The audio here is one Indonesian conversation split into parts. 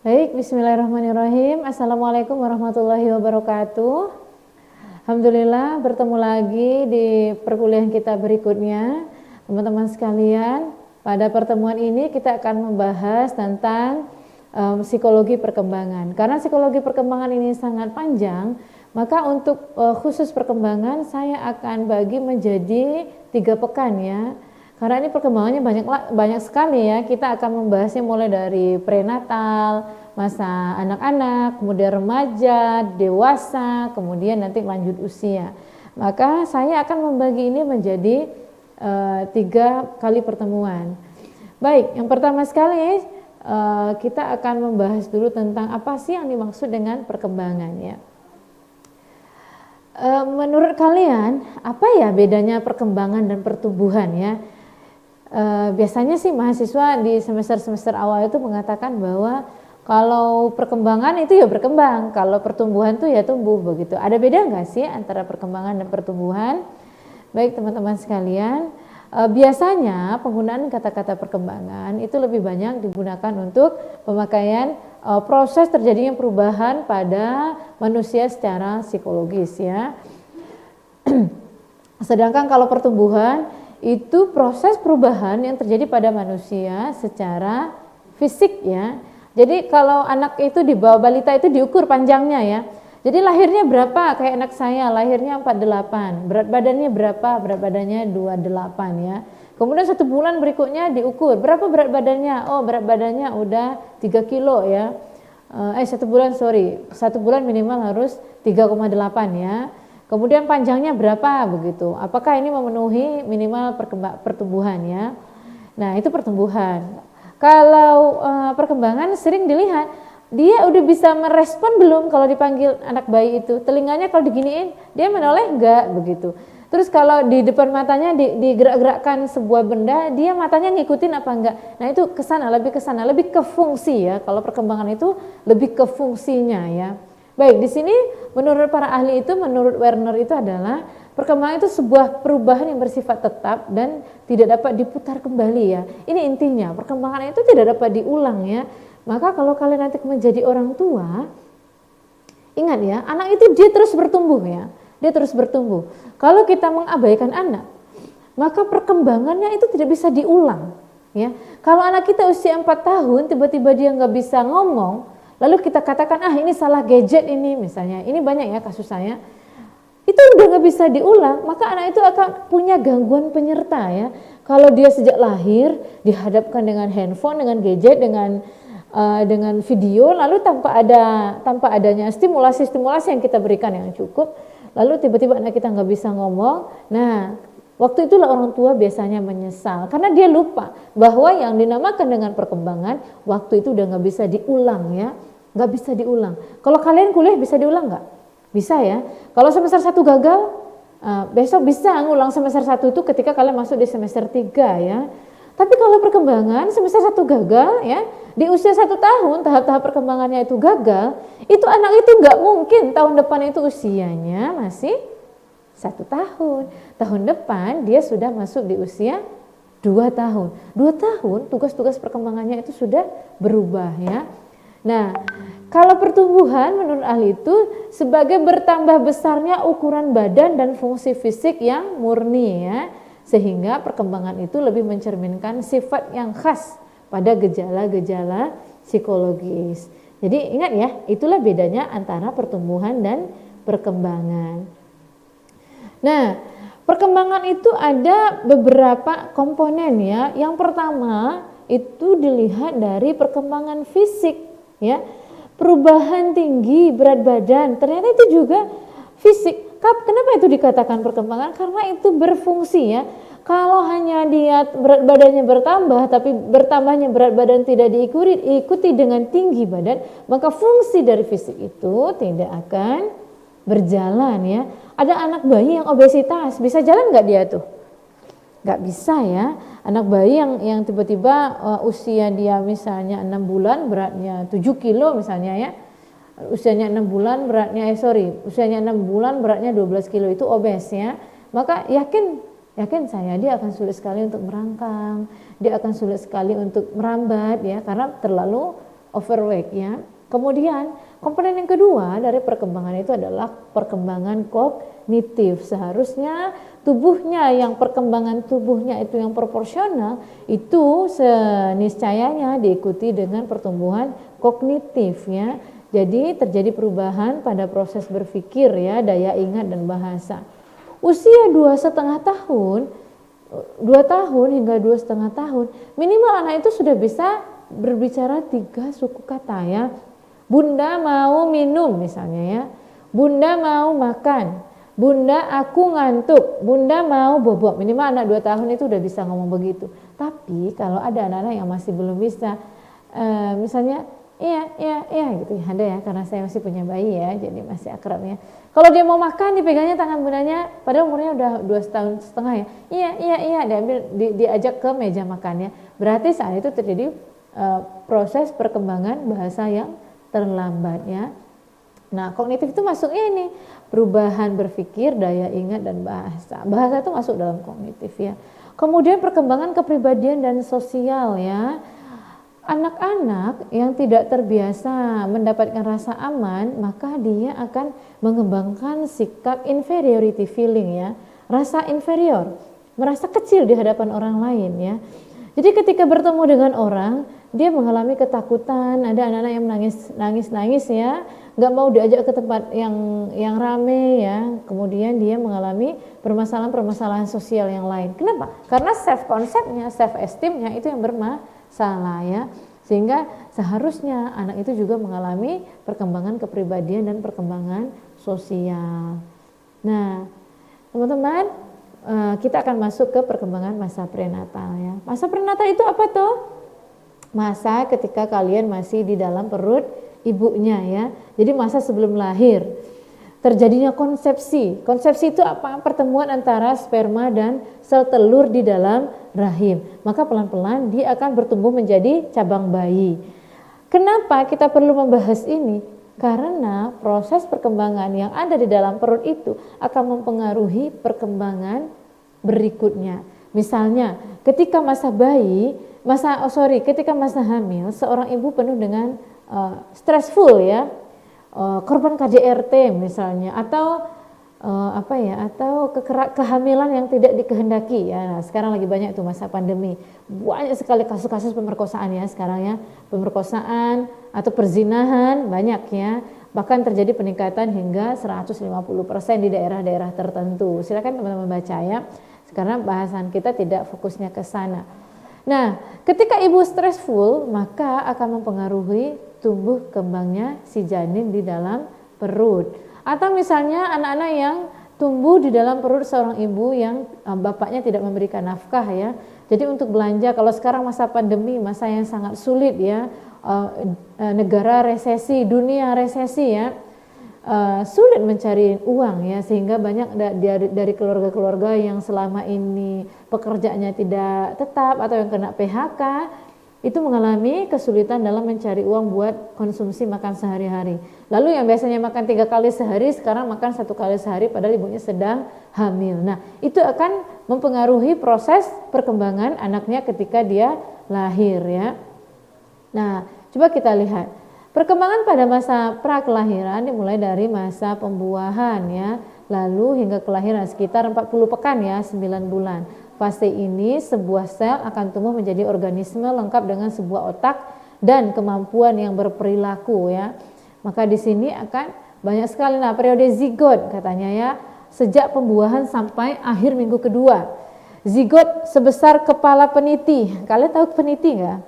Baik, bismillahirrahmanirrahim. Assalamualaikum warahmatullahi wabarakatuh. Alhamdulillah bertemu lagi di perkuliahan kita berikutnya. Teman-teman sekalian, pada pertemuan ini kita akan membahas tentang psikologi perkembangan. Karena psikologi perkembangan ini sangat panjang, maka untuk khusus perkembangan saya akan bagi menjadi 3 pekan ya. Karena ini perkembangannya banyak sekali ya. Kita akan membahasnya mulai dari prenatal, masa anak-anak, kemudian remaja, dewasa, kemudian nanti lanjut usia. Maka saya akan membagi ini menjadi 3 kali pertemuan. Baik, yang pertama sekali kita akan membahas dulu tentang apa sih yang dimaksud dengan perkembangan ya. Menurut kalian apa ya bedanya perkembangan dan pertumbuhan ya? Biasanya sih mahasiswa di semester awal itu mengatakan bahwa kalau perkembangan itu ya berkembang, kalau pertumbuhan itu ya tumbuh begitu. Ada beda nggak sih antara perkembangan dan pertumbuhan? Baik teman-teman sekalian, biasanya penggunaan kata-kata perkembangan itu lebih banyak digunakan untuk pemakaian proses terjadinya perubahan pada manusia secara psikologis ya. Sedangkan kalau pertumbuhan itu proses perubahan yang terjadi pada manusia secara fisik ya. Jadi kalau anak itu di bawah balita itu diukur panjangnya ya. Jadi lahirnya berapa? Kayak anak saya lahirnya 48. Berat badannya berapa? Berat badannya 28 ya. Kemudian 1 bulan berikutnya diukur. Berapa berat badannya? Oh, berat badannya udah 3 kilo ya. 1 bulan minimal harus 3,8 ya. Kemudian panjangnya berapa begitu? Apakah ini memenuhi minimal pertumbuhan ya? Nah, itu pertumbuhan. Kalau perkembangan sering dilihat dia udah bisa merespon belum kalau dipanggil anak bayi itu? Telinganya kalau diginiin dia menoleh enggak begitu. Terus kalau di depan matanya digerak-gerakkan sebuah benda, dia matanya ngikutin apa enggak? Nah, itu lebih ke fungsi ya. Kalau perkembangan itu lebih ke fungsinya ya. Baik, di sini menurut para ahli itu, menurut Werner itu adalah perkembangan itu sebuah perubahan yang bersifat tetap dan tidak dapat diputar kembali ya. Ini intinya, perkembangan itu tidak dapat diulang ya. Maka kalau kalian nanti menjadi orang tua, ingat ya, anak itu dia terus bertumbuh ya. Dia terus bertumbuh. Kalau kita mengabaikan anak, maka perkembangannya itu tidak bisa diulang ya. Kalau anak kita usia 4 tahun tiba-tiba dia nggak bisa ngomong, lalu kita katakan ini salah gadget ini misalnya, ini banyak ya kasus saya, itu udah nggak bisa diulang, maka anak itu akan punya gangguan penyerta ya. Kalau dia sejak lahir dihadapkan dengan handphone, dengan gadget, dengan video, lalu tanpa adanya stimulasi yang kita berikan yang cukup, lalu tiba-tiba anak kita nggak bisa ngomong, nah waktu itulah orang tua biasanya menyesal karena dia lupa bahwa yang dinamakan dengan perkembangan waktu itu udah nggak bisa diulang ya, nggak bisa diulang. Kalau kalian kuliah bisa diulang nggak? Bisa ya. Kalau semester 1 gagal, besok bisa ngulang semester 1 itu ketika kalian masuk di semester 3 ya. Tapi kalau perkembangan semester 1 gagal ya, di usia 1 tahun tahap-tahap perkembangannya itu gagal, itu anak itu nggak mungkin tahun depan itu usianya masih 1 tahun. Tahun depan dia sudah masuk di usia 2 tahun. 2 tahun tugas-tugas perkembangannya itu sudah berubah ya. Nah, kalau pertumbuhan menurut ahli itu sebagai bertambah besarnya ukuran badan dan fungsi fisik yang murni ya. Sehingga perkembangan itu lebih mencerminkan sifat yang khas pada gejala-gejala psikologis. Jadi ingat ya, itulah bedanya antara pertumbuhan dan perkembangan. Nah, perkembangan itu ada beberapa komponen ya. Yang pertama itu dilihat dari perkembangan fisik ya. Perubahan tinggi berat badan ternyata itu juga fisik. Kenapa itu dikatakan perkembangan? Karena itu berfungsi ya. Kalau hanya dia berat badannya bertambah tapi bertambahnya berat badan tidak diikuti dengan tinggi badan, maka fungsi dari fisik itu tidak akan berjalan ya. Ada anak bayi yang obesitas, bisa jalan nggak dia tuh? Nggak bisa ya. Anak bayi yang tiba-tiba usia dia misalnya 6 bulan beratnya 7 kilo misalnya ya. Usianya 6 bulan usianya 6 bulan beratnya 12 kilo itu obes ya. Maka yakin saya dia akan sulit sekali untuk merangkang, dia akan sulit sekali untuk merambat ya, karena terlalu overweight ya. Kemudian komponen yang kedua dari perkembangan itu adalah perkembangan kognitif. Seharusnya perkembangan tubuhnya itu yang proporsional, itu seniscayanya diikuti dengan pertumbuhan kognitif ya. Jadi terjadi perubahan pada proses berpikir ya, daya ingat dan bahasa. Usia 2,5 tahun, 2 tahun hingga 2,5 tahun, minimal anak itu sudah bisa berbicara 3 suku kata ya. Bunda mau minum misalnya ya, bunda mau makan, bunda aku ngantuk, bunda mau bobok. Minimal anak 2 tahun itu udah bisa ngomong begitu. Tapi kalau ada anak-anak yang masih belum bisa, misalnya iya gitu ya, ada ya, karena saya masih punya bayi ya, jadi masih akrab ya. Kalau dia mau makan dipegangnya tangan bundanya, padahal umurnya udah 2,5 tahun ya, iya diambil, diajak ke meja makannya. Berarti saat itu terjadi proses perkembangan bahasa yang terlambat ya. Nah, kognitif itu masuknya ini perubahan berpikir, daya ingat dan bahasa. Bahasa itu masuk dalam kognitif ya. Kemudian perkembangan kepribadian dan sosial ya. Anak-anak yang tidak terbiasa mendapatkan rasa aman, maka dia akan mengembangkan sikap inferiority feeling ya. Rasa inferior, merasa kecil di hadapan orang lain ya. Jadi ketika bertemu dengan orang, dia mengalami ketakutan. Ada anak-anak yang nangis ya, nggak mau diajak ke tempat yang rame ya. Kemudian dia mengalami permasalahan sosial yang lain. Kenapa? Karena self konsepnya, self esteemnya itu yang bermasalah ya. Sehingga seharusnya anak itu juga mengalami perkembangan kepribadian dan perkembangan sosial. Nah, teman-teman, kita akan masuk ke perkembangan masa prenatal ya. Masa prenatal itu apa tuh? Masa ketika kalian masih di dalam perut ibunya ya. Jadi masa sebelum lahir. Terjadinya konsepsi. Konsepsi itu apa? Pertemuan antara sperma dan sel telur di dalam rahim. Maka pelan-pelan dia akan bertumbuh menjadi cabang bayi. Kenapa kita perlu membahas ini? Karena proses perkembangan yang ada di dalam perut itu akan mempengaruhi perkembangan berikutnya. Misalnya, ketika masa hamil, seorang ibu penuh dengan stressful ya, korban KDRT misalnya, atau kehamilan yang tidak dikehendaki ya. Nah, sekarang lagi banyak itu masa pandemi, banyak sekali kasus-kasus pemerkosaan ya sekarang ya, pemerkosaan atau perzinahan banyak ya, bahkan terjadi peningkatan hingga 150% di daerah-daerah tertentu. Silakan teman-teman baca ya, karena bahasan kita tidak fokusnya ke sana. Nah, ketika ibu stressful, maka akan mempengaruhi tumbuh kembangnya si janin di dalam perut. Atau misalnya anak-anak yang tumbuh di dalam perut seorang ibu yang bapaknya tidak memberikan nafkah ya. Jadi untuk belanja, kalau sekarang masa pandemi, masa yang sangat sulit ya, negara resesi, dunia resesi ya, sulit mencari uang ya, sehingga banyak dari keluarga-keluarga yang selama ini pekerjaannya tidak tetap atau yang kena PHK itu mengalami kesulitan dalam mencari uang buat konsumsi makan sehari-hari. Lalu yang biasanya makan 3 kali sehari sekarang makan 1 kali sehari padahal ibunya sedang hamil. Nah, itu akan mempengaruhi proses perkembangan anaknya ketika dia lahir ya. Nah, coba kita lihat. Perkembangan pada masa prakelahiran dimulai dari masa pembuahan ya, lalu hingga kelahiran sekitar 40 pekan ya, 9 bulan. Fase ini sebuah sel akan tumbuh menjadi organisme lengkap dengan sebuah otak dan kemampuan yang berperilaku ya. Maka di sini akan banyak sekali periode zigot katanya ya, sejak pembuahan sampai akhir minggu kedua. Zigot sebesar kepala peniti. Kalian tahu peniti enggak?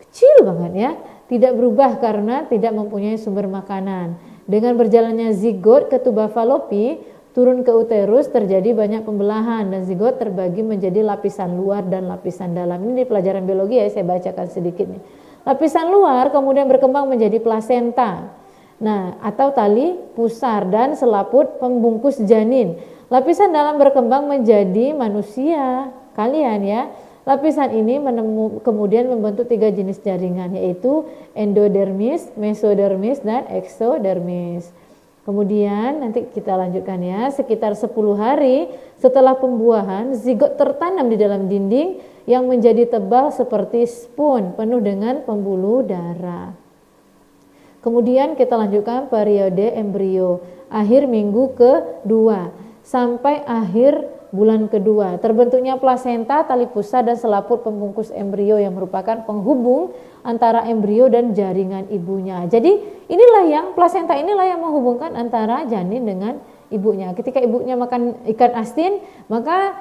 Kecil banget ya, tidak berubah karena tidak mempunyai sumber makanan. Dengan berjalannya zigot ke tuba falopi, turun ke uterus, terjadi banyak pembelahan dan zigot terbagi menjadi lapisan luar dan lapisan dalam. Ini di pelajaran biologi ya, saya bacakan sedikit nih. Lapisan luar kemudian berkembang menjadi plasenta. Nah, atau tali pusar dan selaput pembungkus janin. Lapisan dalam berkembang menjadi manusia kalian ya. Lapisan ini kemudian membentuk 3 jenis jaringan, yaitu endodermis, mesodermis dan eksodermis. Kemudian nanti kita lanjutkan ya, sekitar 10 hari setelah pembuahan, zigot tertanam di dalam dinding yang menjadi tebal seperti spoon penuh dengan pembuluh darah. Kemudian kita lanjutkan periode embrio, akhir minggu kedua sampai akhir bulan kedua. Terbentuknya plasenta, tali pusat dan selaput pembungkus embrio yang merupakan penghubung antara embrio dan jaringan ibunya. Jadi inilah yang plasenta inilah yang menghubungkan antara janin dengan ibunya. Ketika ibunya makan ikan asin, maka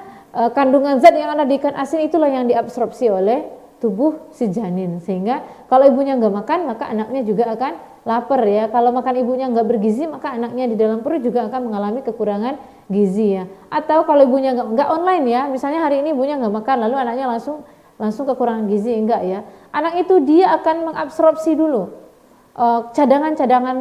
kandungan zat yang ada di ikan asin itulah yang diabsorpsi oleh tubuh si janin. Sehingga kalau ibunya nggak makan, maka anaknya juga akan lapar ya. Kalau makan ibunya nggak bergizi, maka anaknya di dalam perut juga akan mengalami kekurangan gizi ya. Atau kalau ibunya nggak online ya, misalnya hari ini ibunya nggak makan, lalu anaknya langsung kekurangan gizi, enggak ya. Anak itu dia akan mengabsorpsi dulu cadangan-cadangan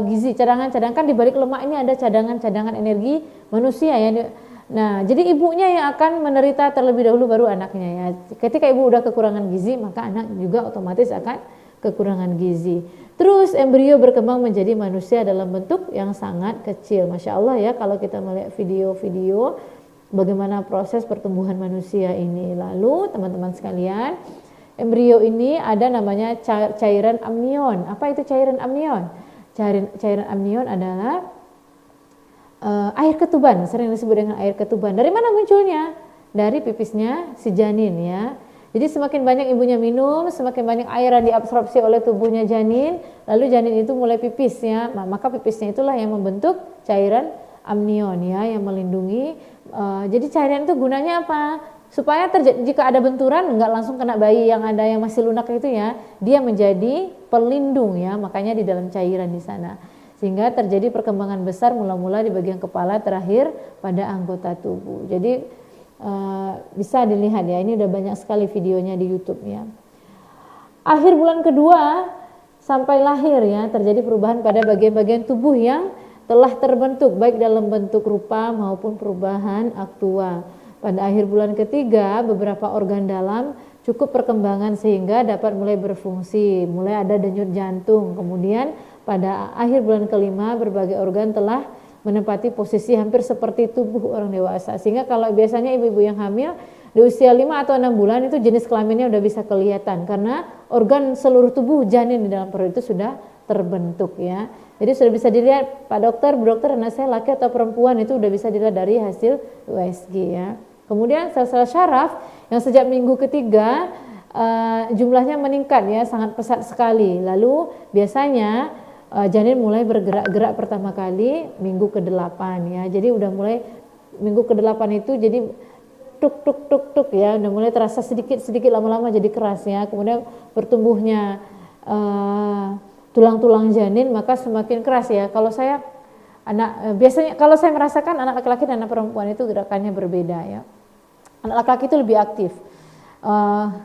gizi, cadangan-cadangan, kan di balik lemak ini ada cadangan-cadangan energi manusia ya. Nah, jadi ibunya yang akan menderita terlebih dahulu baru anaknya ya. Ketika ibu udah kekurangan gizi, maka anak juga otomatis akan kekurangan gizi. Terus embrio berkembang menjadi manusia dalam bentuk yang sangat kecil. Masya Allah ya, kalau kita melihat video-video bagaimana proses pertumbuhan manusia ini. Lalu teman-teman sekalian, embrio ini ada namanya cairan amnion. Apa itu cairan amnion? Cairan amnion adalah air ketuban, sering disebut dengan air ketuban. Dari mana munculnya? Dari pipisnya si janin ya. Jadi semakin banyak ibunya minum, semakin banyak air yang diabsorpsi oleh tubuhnya janin, lalu janin itu mulai pipis ya. Maka pipisnya itulah yang membentuk cairan amnion ya, yang melindungi. Jadi cairan itu gunanya apa? Supaya jika ada benturan nggak langsung kena bayi yang masih lunak itu ya, dia menjadi pelindung ya. Makanya di dalam cairan di sana, sehingga terjadi perkembangan besar mula-mula di bagian kepala, terakhir pada anggota tubuh. Jadi bisa dilihat ya, ini udah banyak sekali videonya di YouTube ya. Akhir bulan kedua sampai lahir ya, terjadi perubahan pada bagian-bagian tubuh yang telah terbentuk baik dalam bentuk rupa maupun perubahan aktua. Pada akhir bulan ketiga beberapa organ dalam cukup perkembangan sehingga dapat mulai berfungsi, mulai ada denyut jantung. Kemudian pada akhir bulan kelima berbagai organ telah menempati posisi hampir seperti tubuh orang dewasa. Sehingga kalau biasanya ibu-ibu yang hamil di usia 5 atau 6 bulan itu jenis kelaminnya udah bisa kelihatan karena organ seluruh tubuh janin di dalam perut itu sudah terbentuk ya. Jadi sudah bisa dilihat, Pak Dokter, Bu Dokter, anak saya laki atau perempuan, itu udah bisa dilihat dari hasil USG ya. Kemudian sel-sel syaraf yang sejak minggu ketiga jumlahnya meningkat ya, sangat pesat sekali. Lalu biasanya janin mulai bergerak-gerak pertama kali minggu ke-8 ya. Jadi udah mulai minggu ke-8 itu jadi tuk tuk tuk tuk ya, udah mulai terasa sedikit lama-lama jadi keras ya. Kemudian bertumbuhnya tulang-tulang janin maka semakin keras ya. Kalau saya biasanya kalau saya merasakan anak laki-laki dan anak perempuan itu gerakannya berbeda ya. Anak laki-laki itu lebih aktif.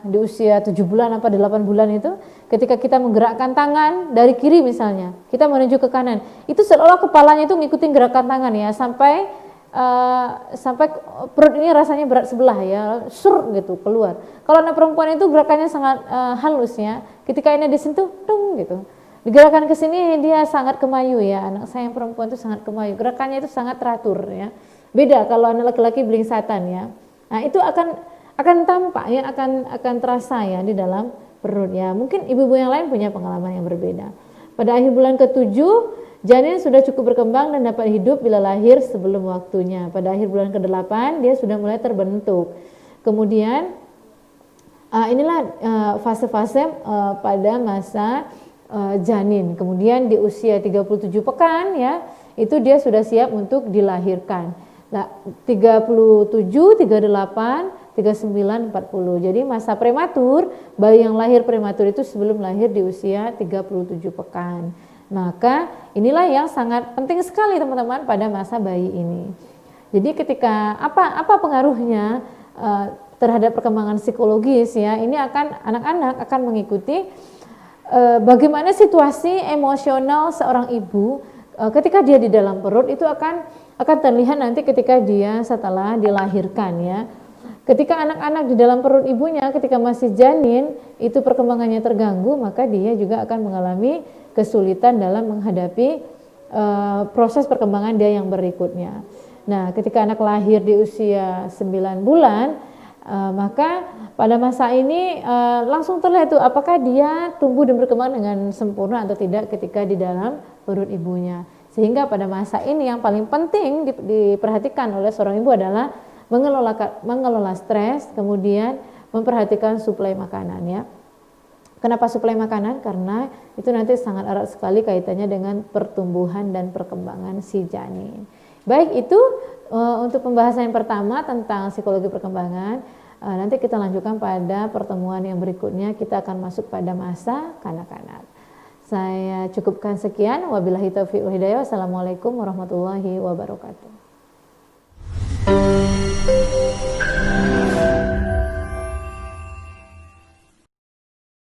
Di usia 7 bulan apa 8 bulan itu, ketika kita menggerakkan tangan dari kiri misalnya, kita menuju ke kanan, itu seolah kepalanya itu ngikutin gerakan tangan ya, sampai perut ini rasanya berat sebelah ya, sur gitu keluar. Kalau anak perempuan itu gerakannya sangat halus ya, ketika ini disentuh, tung gitu. Digerakkan ke sini dia sangat kemayu ya, anak saya yang perempuan itu sangat kemayu, gerakannya itu sangat teratur ya. Beda kalau anak laki-laki belingsatan ya. Nah, itu akan tampak ya, akan terasa ya di dalam perut ya. Mungkin ibu-ibu yang lain punya pengalaman yang berbeda. Pada akhir bulan ke-7, janin sudah cukup berkembang dan dapat hidup bila lahir sebelum waktunya. Pada akhir bulan ke-8 dia sudah mulai terbentuk. Kemudian inilah fase-fase pada masa janin. Kemudian di usia 37 pekan ya, itu dia sudah siap untuk dilahirkan. Nah, 37, 38, 39, 40. Jadi masa prematur, bayi yang lahir prematur itu sebelum lahir di usia 37 pekan. Maka inilah yang sangat penting sekali teman-teman pada masa bayi ini. Jadi ketika apa pengaruhnya terhadap perkembangan psikologis ya, ini anak-anak akan mengikuti bagaimana situasi emosional seorang ibu ketika dia di dalam perut itu akan terlihat nanti ketika dia setelah dilahirkan ya. Ketika anak-anak di dalam perut ibunya ketika masih janin itu perkembangannya terganggu, maka dia juga akan mengalami kesulitan dalam menghadapi proses perkembangan dia yang berikutnya. Nah, ketika anak lahir di usia 9 bulan, maka pada masa ini langsung terlihat tuh apakah dia tumbuh dan berkembang dengan sempurna atau tidak ketika di dalam perut ibunya. Sehingga pada masa ini yang paling penting diperhatikan oleh seorang ibu adalah mengelola stres, kemudian memperhatikan suplai makanan ya. Kenapa suplai makanan? Karena itu nanti sangat erat sekali kaitannya dengan pertumbuhan dan perkembangan si janin. Baik, itu untuk pembahasan yang pertama tentang psikologi perkembangan. Nanti kita lanjutkan pada pertemuan yang berikutnya, kita akan masuk pada masa kanak-kanak. Saya cukupkan sekian. Wabillahi taufiq wal hidayah. Wassalamualaikum warahmatullahi wabarakatuh.